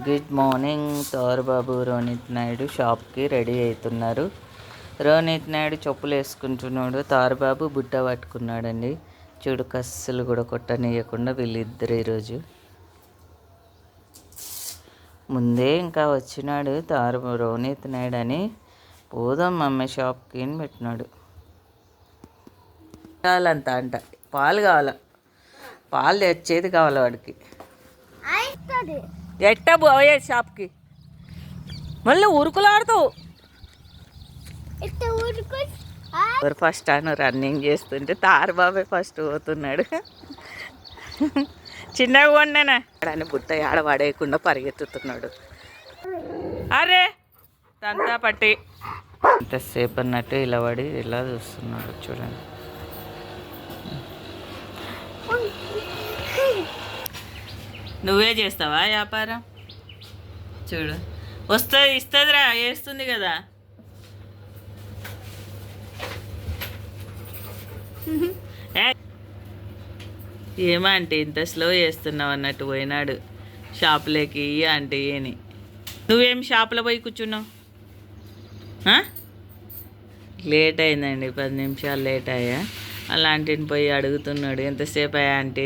Good morning. బాబు రోనిత్ నాయుడు షాప్కి ready అవుతున్నారు. రోనిత్ నాయుడు చెప్పులు వేసుకుంటున్నాడు, బాబు బుట్ట పట్టుకున్నాడండి. చూడు, కస్సులు కూడా కొట్టనీయకుండా వీళ్ళిద్దరు ఈరోజు ముందే ఇంకా వచ్చినాడు రోనిత్ నాయుడు అని. పోదాం మమ్మీ షాప్కి అని పెట్టినాడు. కావాలంత అంట, పాలు కావాల, పాలు తెచ్చేది కావాలి వాడికి. ఎట్టా పోయే షాప్కి మళ్ళీ ఉరుకులాడుతావు. ఎవరు ఫస్ట్ అని రన్నింగ్ చేస్తుంటే బాబే ఫస్ట్ పోతున్నాడు. చిన్నగా కొండేనా అని బుట్ట ఆడ పడేయకుండా పరిగెత్తుతున్నాడు. అరే తంతా పట్టి ఎంతసేపు అన్నట్టు ఇలా పడి ఇలా చూస్తున్నాడు. చూడండి, నువ్వే చేస్తావా వ్యాపారం? చూడు, వస్తుంది, ఇస్తుందిరా, వేస్తుంది కదా. ఏమా అంటే ఇంత స్లో చేస్తున్నావు అన్నట్టు పోయినాడు షాపులోకి. అంటే ఏని నువ్వేం షాపులో పోయి కూర్చున్నావు? లేట్ అయిందండి, 10 నిమిషాలు లేట్ అయ్యా. అలాంటిని పోయి అడుగుతున్నాడు ఎంతసేపు అయ్యా అంటే.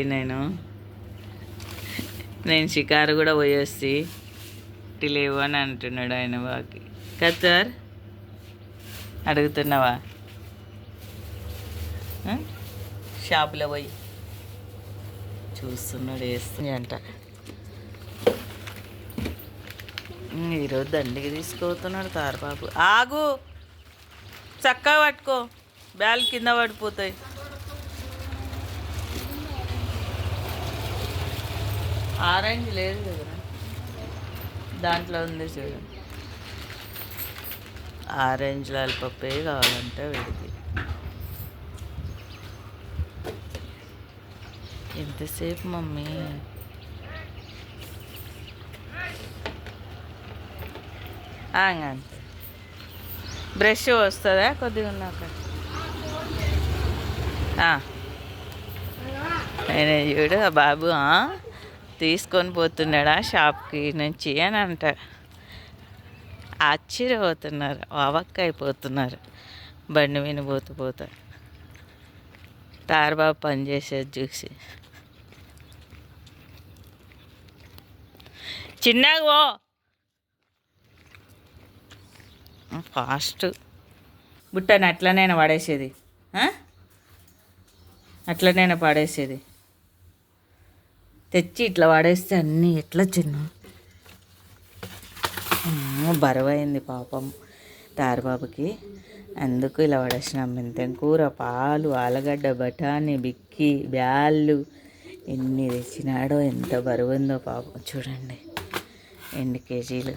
నేను షికారు కూడా పోయేసి లేవు అని అంటున్నాడు ఆయన బాకి. కదా సార్, అడుగుతున్నావా? షాపులో పోయి చూస్తున్నాడు, వేస్తుంది అంట. ఈరోజు దండికి తీసుకుపోతున్నాడు బాబు. ఆగు, చక్కగా పట్టుకో, బ్యాల్ కింద పడిపోతాయి. ఆరెంజ్ లేదు కదా, దాంట్లో ఉంది చూడు. ఆరెంజ్ లాలిపప్పే కావాలంటే వీడికి. ఎంతసేపు మమ్మీ? అంతే. బ్రష్ వస్తుందా కొద్దిగా ఉన్నాక? నేను చూడు, ఆ బాబు తీసుకొని పోతున్నాడా షాప్కి నుంచి అని అంట. ఆశ్చర్యపోతున్నారు, అవక్కైపోతున్నారు బండి మీద పోతా బాబు పనిచేసేది చూసి. చిన్నగా ఫాస్ట్ బుట్టని అట్లనైనా పడేసేది, అట్లనైనా పడేసేది. తెచ్చి ఇట్లా పడేస్తే అన్నీ ఎట్లా చిన్న బరువైంది పాపం బాబుకి. అందుకు ఇలా పడేసినాం. మెంతెం కూర, పాలు, ఆలుగడ్డ, బఠానీ, బిక్కి, బ్యాళ్ళు ఎన్ని తెచ్చినాడో, ఎంత బరువు ఉందో పాపం. చూడండి, 8 కేజీలు.